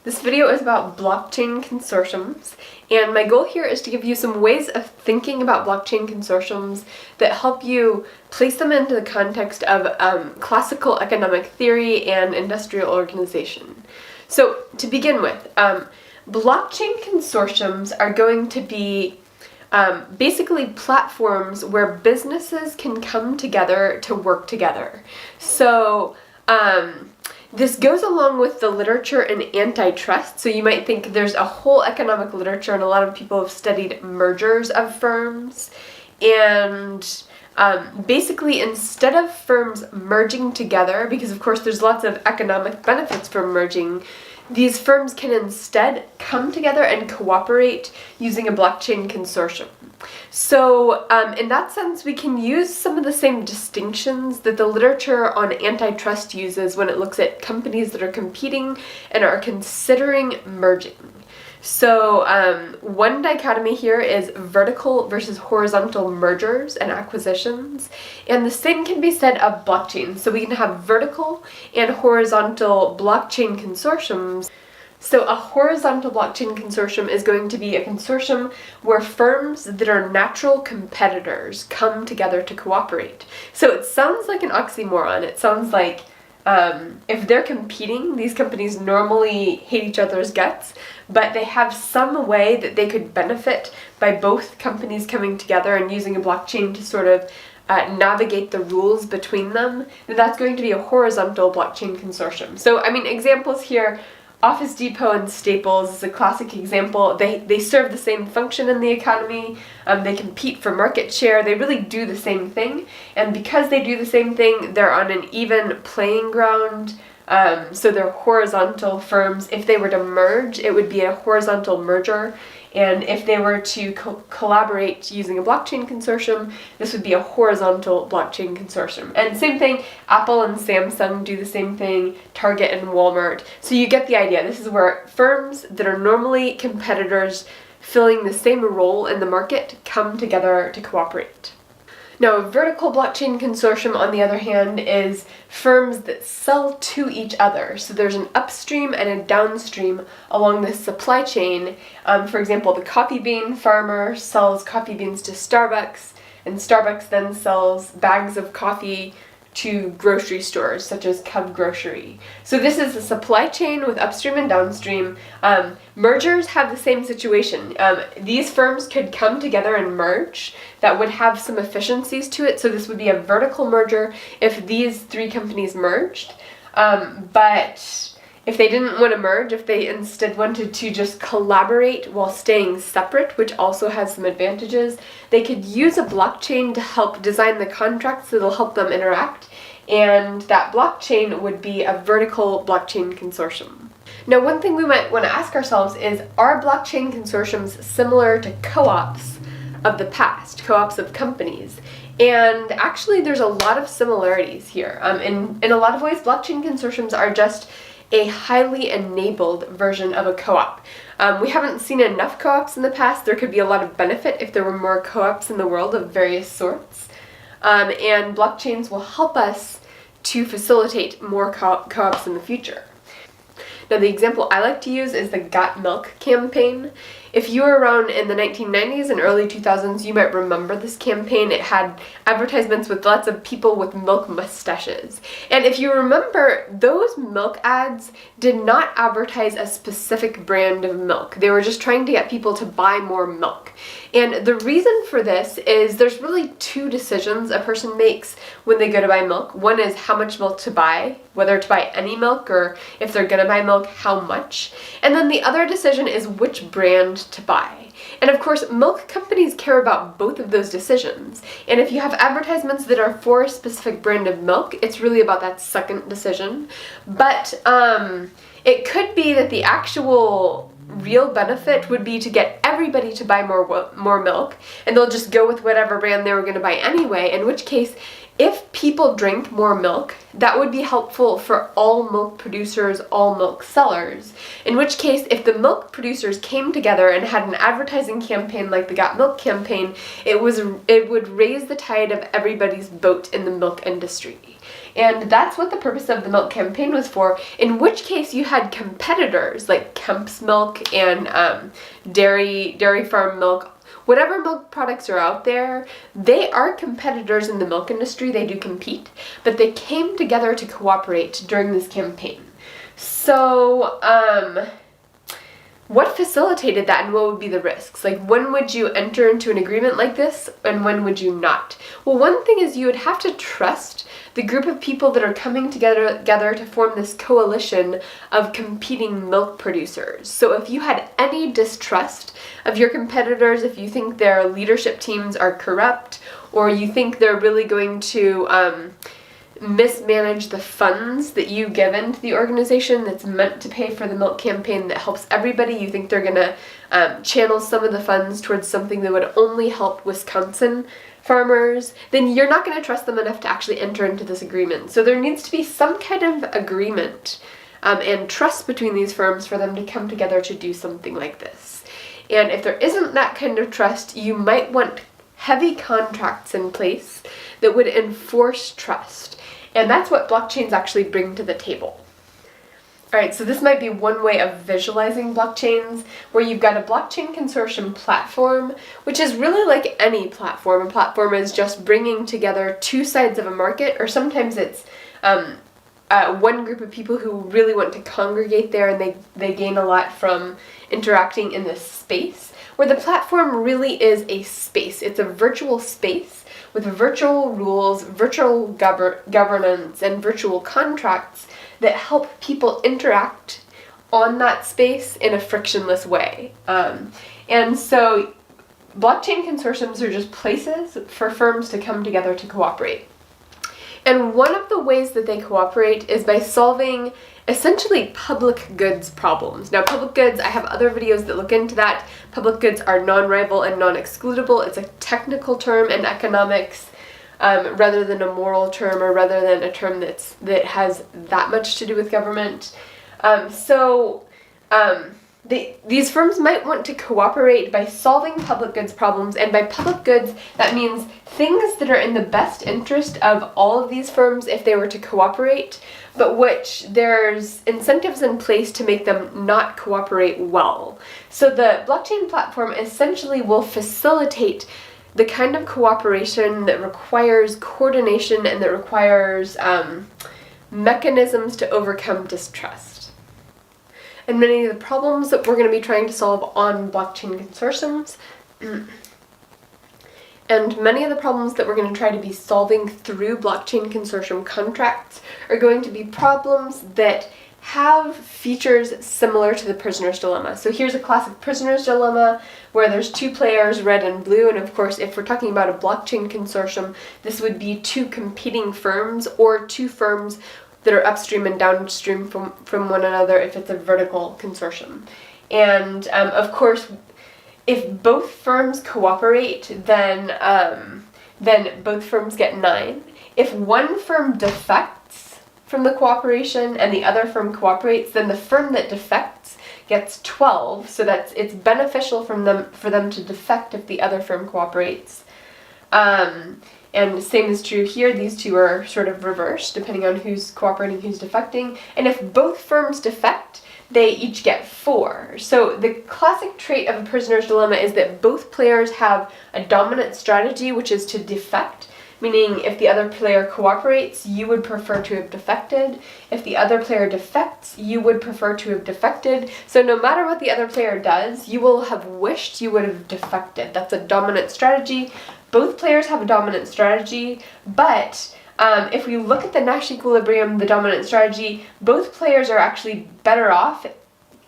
This video is about blockchain consortiums, and my goal here is to give you some ways of thinking about blockchain consortiums that help you place them into the context of classical economic theory and industrial organization. So to begin with, blockchain consortiums are going to be basically platforms where businesses can come together to work together. So this goes along with the literature in antitrust. So you might think there's a whole economic literature, and a lot of people have studied mergers of firms. And basically, instead of firms merging together, because of course there's lots of economic benefits from merging, these firms can instead come together and cooperate using a blockchain consortium. So in that sense, we can use some of the same distinctions that the literature on antitrust uses when it looks at companies that are competing and are considering merging. So one dichotomy here is vertical versus horizontal mergers and acquisitions, and the same can be said of blockchain. So we can have vertical and horizontal blockchain consortiums. So a horizontal blockchain consortium is going to be a consortium where firms that are natural competitors come together to cooperate. So it sounds like an oxymoron. It sounds like if they're competing, these companies normally hate each other's guts, but they have some way that they could benefit by both companies coming together and using a blockchain to sort of navigate the rules between them. And that's going to be a horizontal blockchain consortium. So, I mean, examples here, Office Depot and Staples is a classic example. They serve the same function in the economy. They compete for market share. They really do the same thing. And because they do the same thing, they're on an even playing ground. So they're horizontal firms. If they were to merge, it would be a horizontal merger. And if they were to collaborate using a blockchain consortium, this would be a horizontal blockchain consortium. And same thing, Apple and Samsung do the same thing, Target and Walmart. So you get the idea. This is where firms that are normally competitors filling the same role in the market come together to cooperate. Now, a vertical blockchain consortium, on the other hand, is firms that sell to each other. So there's an upstream and a downstream along this supply chain. For example, the coffee bean farmer sells coffee beans to Starbucks, and Starbucks then sells bags of coffee to grocery stores, such as Cub Grocery. So this is a supply chain with upstream and downstream. Mergers have the same situation. These firms could come together and merge. That would have some efficiencies to it. So this would be a vertical merger if these three companies merged. But if they didn't want to merge, if they instead wanted to just collaborate while staying separate, which also has some advantages, they could use a blockchain to help design the contracts that'll help them interact, and that blockchain would be a vertical blockchain consortium. Now, one thing we might want to ask ourselves is, are blockchain consortiums similar to co-ops of the past, co-ops of companies? And actually, there's a lot of similarities here. In a lot of ways, blockchain consortiums are just a highly enabled version of a co-op. We haven't seen enough co-ops in the past. There could be a lot of benefit if there were more co-ops in the world of various sorts. And blockchains will help us to facilitate more co-ops in the future. Now, the example I like to use is the Got Milk campaign. If you were around in the 1990s and early 2000s, you might remember this campaign. It had advertisements with lots of people with milk mustaches. And if you remember, those milk ads did not advertise a specific brand of milk. They were just trying to get people to buy more milk. And the reason for this is there's really two decisions a person makes when they go to buy milk. One is how much milk to buy, whether to buy any milk, or if they're going to buy milk, how much. And then the other decision is which brand to buy. And of course, milk companies care about both of those decisions. And if you have advertisements that are for a specific brand of milk, it's really about that second decision. But it could be that the actual real benefit would be to get everybody to buy more milk, and they'll just go with whatever brand they were going to buy anyway, in which case, if people drink more milk, that would be helpful for all milk producers, all milk sellers. In which case, if the milk producers came together and had an advertising campaign like the Got Milk campaign, it would raise the tide of everybody's boat in the milk industry. And that's what the purpose of the milk campaign was for, in which case you had competitors like Kemp's milk and dairy farm milk. Whatever milk products are out there, they are competitors in the milk industry, they do compete, but they came together to cooperate during this campaign. So, what facilitated that and what would be the risks? Like, when would you enter into an agreement like this and when would you not? Well, one thing is you would have to trust the group of people that are coming together to form this coalition of competing milk producers. So if you had any distrust of your competitors, if you think their leadership teams are corrupt, or you think they're really going to mismanage the funds that you give into the organization that's meant to pay for the milk campaign that helps everybody, you think they're going to channel some of the funds towards something that would only help Wisconsin farmers, then you're not going to trust them enough to actually enter into this agreement. So there needs to be some kind of agreement and trust between these firms for them to come together to do something like this. And if there isn't that kind of trust, you might want heavy contracts in place that would enforce trust. And that's what blockchains actually bring to the table. Alright, so this might be one way of visualizing blockchains, where you've got a blockchain consortium platform, which is really like any platform. A platform is just bringing together two sides of a market, or sometimes it's one group of people who really want to congregate there and they gain a lot from interacting in this space, where the platform really is a space. It's a virtual space with virtual rules, virtual governance, and virtual contracts that help people interact on that space in a frictionless way. And so blockchain consortiums are just places for firms to come together to cooperate. And one of the ways that they cooperate is by solving essentially public goods problems. Now, public goods, I have other videos that look into that. Public goods are non-rival and non-excludable. It's a technical term in economics rather than a moral term, or rather than a term that has that much to do with government. These firms might want to cooperate by solving public goods problems, and by public goods, that means things that are in the best interest of all of these firms if they were to cooperate, but which there's incentives in place to make them not cooperate well. So the blockchain platform essentially will facilitate the kind of cooperation that requires coordination and that requires mechanisms to overcome distrust. And many of the problems that we're going to be trying to solve on blockchain consortiums, and many of the problems that we're going to try to be solving through blockchain consortium contracts are going to be problems that have features similar to the prisoner's dilemma. So here's a classic prisoner's dilemma where there's two players, red and blue, and of course if we're talking about a blockchain consortium, this would be two competing firms or two firms that are upstream and downstream from one another if it's a vertical consortium. And of course, if both firms cooperate, then both firms get 9. If one firm defects from the cooperation and the other firm cooperates, then the firm that defects gets 12. So it's beneficial for them to defect if the other firm cooperates. And the same is true here. These two are sort of reversed depending on who's cooperating, who's defecting. And if both firms defect, they each get 4. So the classic trait of a prisoner's dilemma is that both players have a dominant strategy, which is to defect, meaning if the other player cooperates, you would prefer to have defected. If the other player defects, you would prefer to have defected. So no matter what the other player does, you will have wished you would have defected. That's a dominant strategy. Both players have a dominant strategy, but if we look at the Nash equilibrium, the dominant strategy, both players are actually better off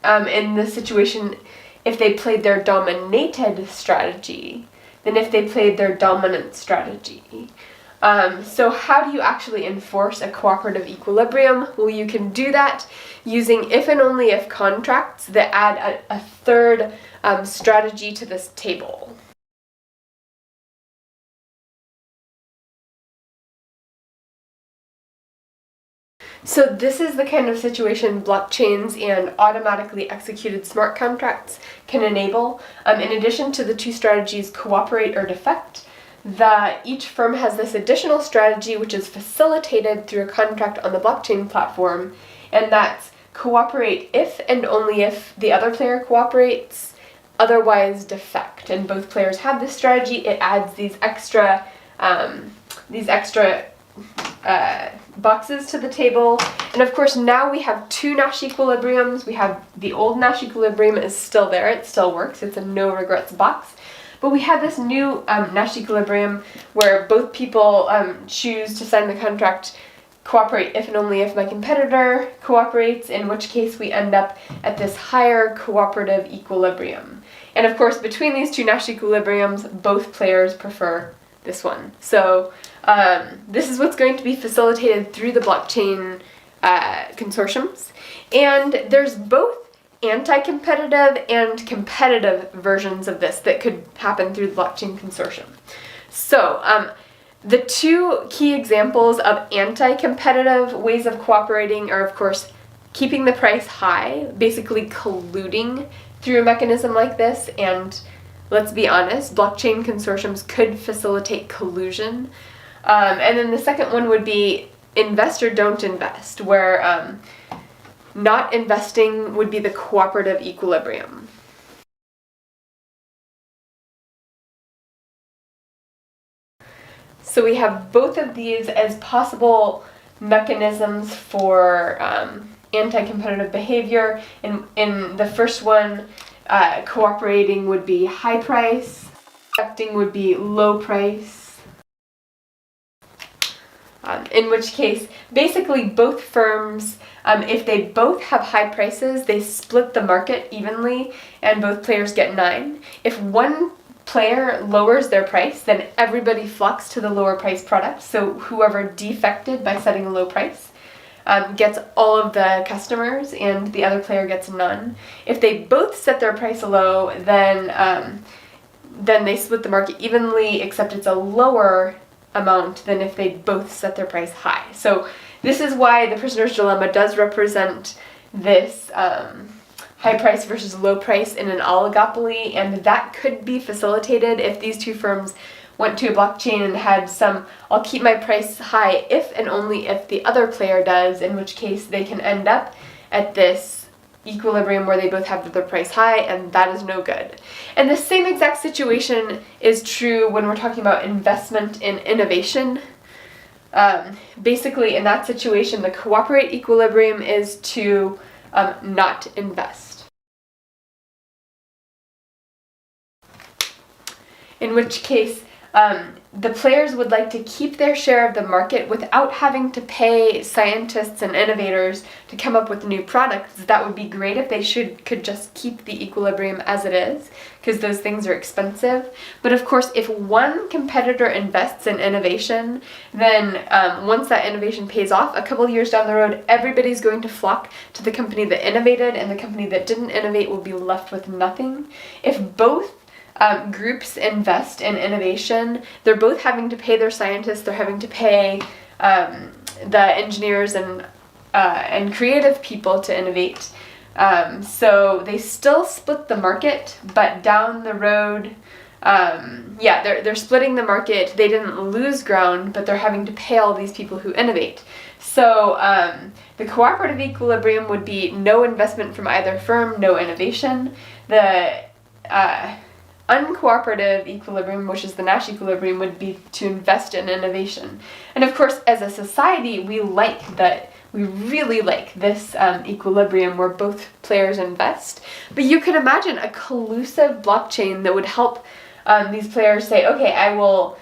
in this situation if they played their dominated strategy than if they played their dominant strategy. So how do you actually enforce a cooperative equilibrium? Well, you can do that using if and only if contracts that add a third strategy to this table. So this is the kind of situation blockchains and automatically executed smart contracts can enable. In addition to the two strategies cooperate or defect, each firm has this additional strategy which is facilitated through a contract on the blockchain platform, and that's cooperate if and only if the other player cooperates, otherwise defect. And both players have this strategy. It adds these extra boxes to the table. And of course now we have two Nash equilibriums. We have the old Nash equilibrium is still there, it still works, it's a no regrets box. But we have this new Nash equilibrium where both people choose to sign the contract, cooperate if and only if my competitor cooperates, in which case we end up at this higher cooperative equilibrium. And of course between these two Nash equilibriums, both players prefer this one. So this is what's going to be facilitated through the blockchain consortiums. And there's both anti-competitive and competitive versions of this that could happen through the blockchain consortium. So the two key examples of anti-competitive ways of cooperating are, of course, keeping the price high, basically colluding through a mechanism like this. And let's be honest, blockchain consortiums could facilitate collusion. And then the second one would be invest or don't invest, where not investing would be the cooperative equilibrium. So we have both of these as possible mechanisms for anti-competitive behavior. In the first one, cooperating would be high price, defecting would be low price. In which case, basically both firms, if they both have high prices, they split the market evenly and both players get 9. If one player lowers their price, then everybody flocks to the lower price product. So whoever defected by setting a low price gets all of the customers and the other player gets none. If they both set their price low, then they split the market evenly, except it's a lower amount than if they both set their price high. So this is why the prisoner's dilemma does represent this high price versus low price in an oligopoly, and that could be facilitated if these two firms went to a blockchain and had some, I'll keep my price high if and only if the other player does, in which case they can end up at this equilibrium where they both have their price high, and that is no good. And the same exact situation is true when we're talking about investment in innovation. Basically, in that situation, the cooperate equilibrium is to not invest. In which case, the players would like to keep their share of the market without having to pay scientists and innovators to come up with new products. That would be great if they could just keep the equilibrium as it is, because those things are expensive. But of course, if one competitor invests in innovation, then once that innovation pays off, a couple years down the road, everybody's going to flock to the company that innovated, and the company that didn't innovate will be left with nothing. If both groups invest in innovation, they're both having to pay their scientists, they're having to pay the engineers and creative people to innovate. So they still split the market, but down the road, they're splitting the market. They didn't lose ground, but they're having to pay all these people who innovate. So the cooperative equilibrium would be no investment from either firm, no innovation. The uncooperative equilibrium, which is the Nash equilibrium, would be to invest in innovation. And of course, as a society, we really like this equilibrium where both players invest. But you could imagine a collusive blockchain that would help these players say, okay, I will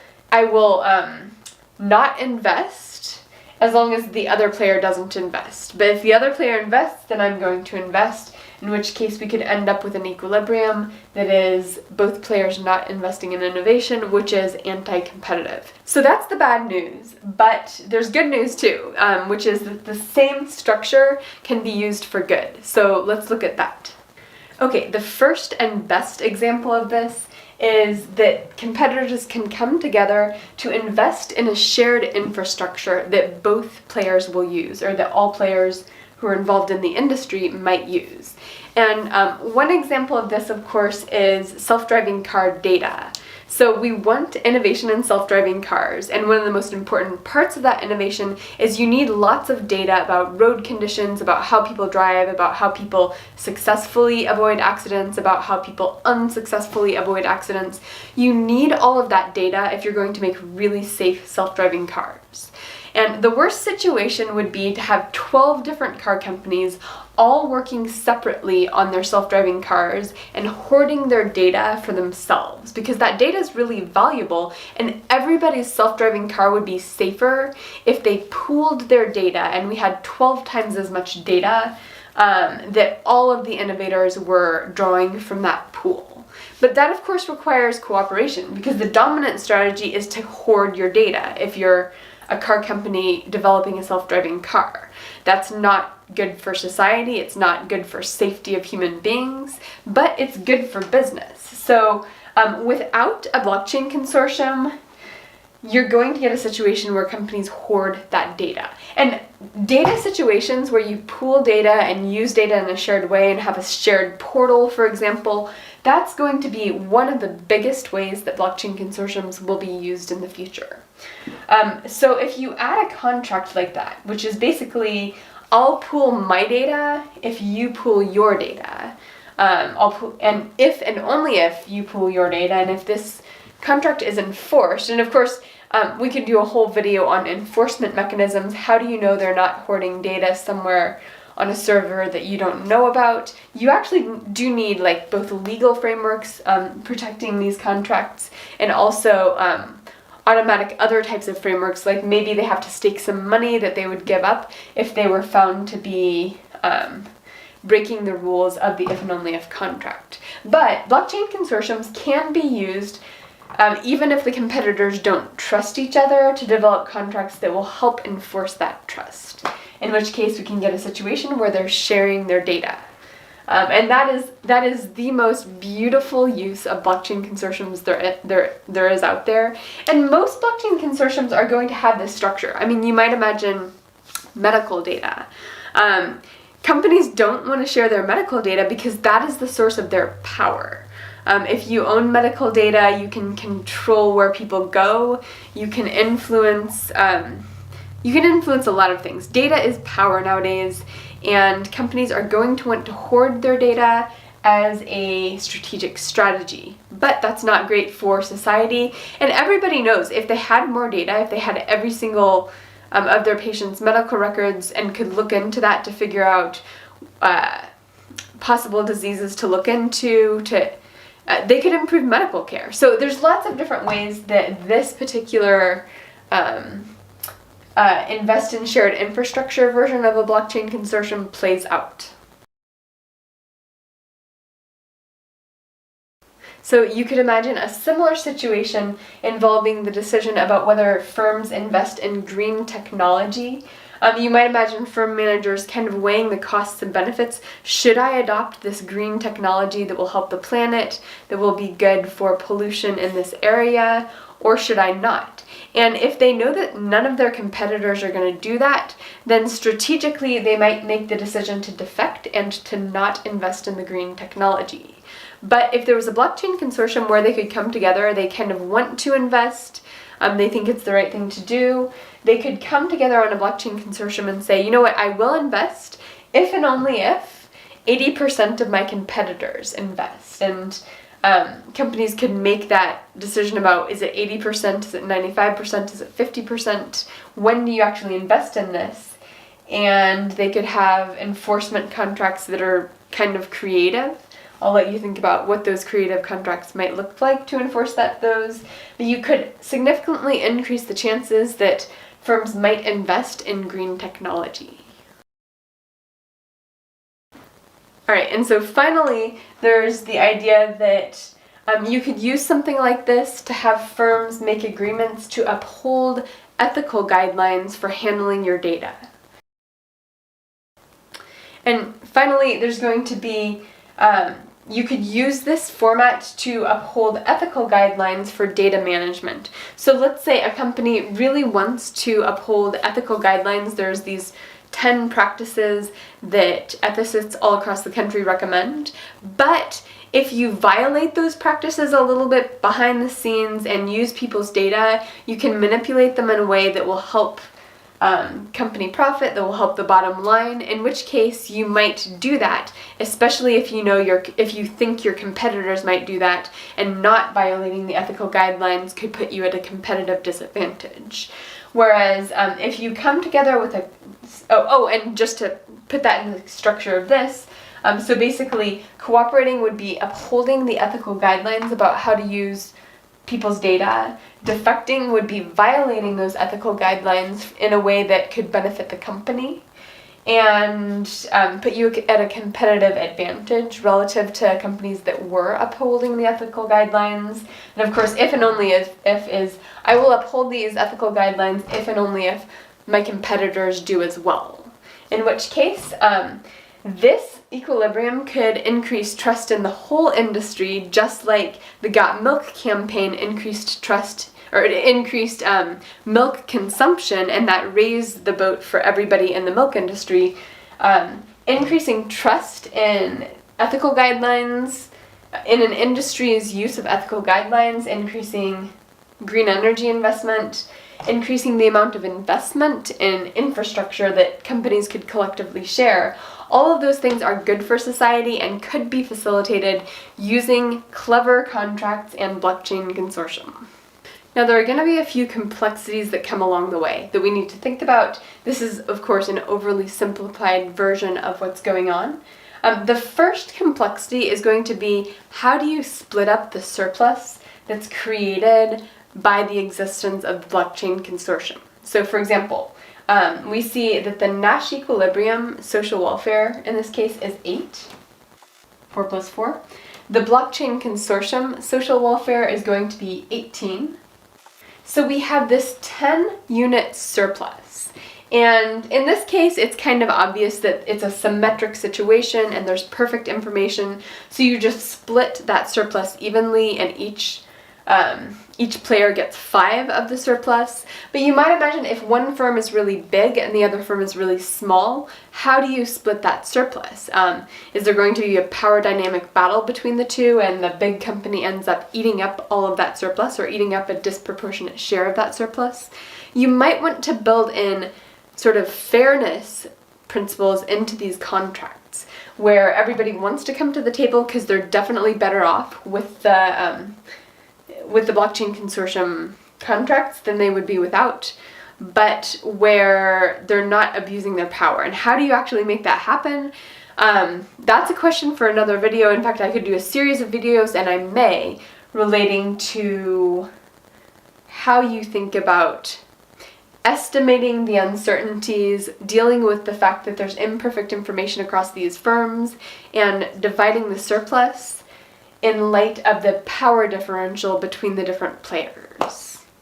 not invest as long as the other player doesn't invest. But if the other player invests, then I'm going to invest, in which case we could end up with an equilibrium that is both players not investing in innovation, which is anti-competitive. So that's the bad news, but there's good news too, which is that the same structure can be used for good. So let's look at that. Okay, the first and best example of this is that competitors can come together to invest in a shared infrastructure that both players will use, or that all players who are involved in the industry might use. And one example of this, of course, is self-driving car data. So we want innovation in self-driving cars, and one of the most important parts of that innovation is you need lots of data about road conditions, about how people drive, about how people successfully avoid accidents, about how people unsuccessfully avoid accidents. You need all of that data if you're going to make really safe self-driving cars. And the worst situation would be to have 12 different car companies all working separately on their self-driving cars and hoarding their data for themselves, because that data is really valuable and everybody's self-driving car would be safer if they pooled their data and we had 12 times as much data that all of the innovators were drawing from that pool. But that of course requires cooperation, because the dominant strategy is to hoard your data if you're a car company developing a self-driving car. That's not good for society, it's not good for safety of human beings, but it's good for business. So without a blockchain consortium, you're going to get a situation where companies hoard that data. And data situations where you pool data and use data in a shared way and have a shared portal, for example, that's going to be one of the biggest ways that blockchain consortiums will be used in the future. So if you add a contract like that, which is basically, I'll pool my data if you pool your data, and if and only if you pool your data, and if this contract is enforced, and of course we could do a whole video on enforcement mechanisms. How do you know they're not hoarding data somewhere on a server that you don't know about? You actually do need like both legal frameworks protecting these contracts, and also automatic other types of frameworks, like maybe they have to stake some money that they would give up if they were found to be breaking the rules of the if and only if contract. But blockchain consortiums can be used even if the competitors don't trust each other, to develop contracts that will help enforce that trust, in which case we can get a situation where they're sharing their data. And that is the most beautiful use of blockchain consortiums there is out there. And most blockchain consortiums are going to have this structure. I mean, you might imagine medical data. Companies don't want to share their medical data because that is the source of their power. If you own medical data, you can control where people go. You can influence a lot of things. Data is power nowadays, and companies are going to want to hoard their data as a strategic strategy. But that's not great for society, and everybody knows if they had more data, if they had every single of their patients' medical records and could look into that to figure out possible diseases to look into, they could improve medical care. So there's lots of different ways that this particular invest in shared infrastructure version of a blockchain consortium plays out. So you could imagine a similar situation involving the decision about whether firms invest in green technology. You might imagine firm managers kind of weighing the costs and benefits. Should I adopt this green technology that will help the planet, that will be good for pollution in this area, or should I not? And if they know that none of their competitors are going to do that, then strategically they might make the decision to defect and to not invest in the green technology. But if there was a blockchain consortium where they could come together, they kind of want to invest, they think it's the right thing to do, they could come together on a blockchain consortium and say, you know what, I will invest if and only if 80% of my competitors invest. And companies could make that decision about, is it 80%, is it 95%, is it 50%, when do you actually invest in this? And they could have enforcement contracts that are kind of creative. I'll let you think about what those creative contracts might look like to enforce those. But you could significantly increase the chances that firms might invest in green technology. Alright, and so finally, there's the idea that you could use something like this to have firms make agreements to uphold ethical guidelines for handling your data. And finally, there's going to be you could use this format to uphold ethical guidelines for data management. So let's say a company really wants to uphold ethical guidelines. There's these 10 practices that ethicists all across the country recommend, But if you violate those practices a little bit behind the scenes and use people's data, you can manipulate them in a way that will help company profit, that will help the bottom line, in which case you might do that, especially if if you think your competitors might do that, and not violating the ethical guidelines could put you at a competitive disadvantage. Whereas if you come together with and just to put that in the structure of this, so basically cooperating would be upholding the ethical guidelines about how to use people's data. Defecting would be violating those ethical guidelines in a way that could benefit the company and put you at a competitive advantage relative to companies that were upholding the ethical guidelines. And of course, if and only if is, I will uphold these ethical guidelines if and only if my competitors do as well. In which case, this equilibrium could increase trust in the whole industry, just like the Got Milk campaign increased milk consumption, and that raised the boat for everybody in the milk industry. Increasing trust in ethical guidelines, in an industry's use of ethical guidelines, increasing green energy investment, increasing the amount of investment in infrastructure that companies could collectively share. All of those things are good for society and could be facilitated using clever contracts and blockchain consortium. Now, there are going to be a few complexities that come along the way that we need to think about. This is, of course, an overly simplified version of what's going on. The first complexity is going to be, how do you split up the surplus that's created by the existence of the blockchain consortium? So, for example, we see that the Nash equilibrium social welfare in this case is 8, 4 plus 4. The blockchain consortium social welfare is going to be 18. So we have this 10 unit surplus. And in this case, it's kind of obvious that it's a symmetric situation and there's perfect information. So you just split that surplus evenly, and each player gets 5 of the surplus. But you might imagine if one firm is really big and the other firm is really small, how do you split that surplus? Is there going to be a power dynamic battle between the two, and the big company ends up eating up all of that surplus, or eating up a disproportionate share of that surplus? You might want to build in sort of fairness principles into these contracts, where everybody wants to come to the table because they're definitely better off with the blockchain consortium contracts than they would be without, but where they're not abusing their power. And how do you actually make that happen? That's a question for another video. In fact, I could do a series of videos, and I may, relating to how you think about estimating the uncertainties, dealing with the fact that there's imperfect information across these firms, and dividing the surplus in light of the power differential between the different players.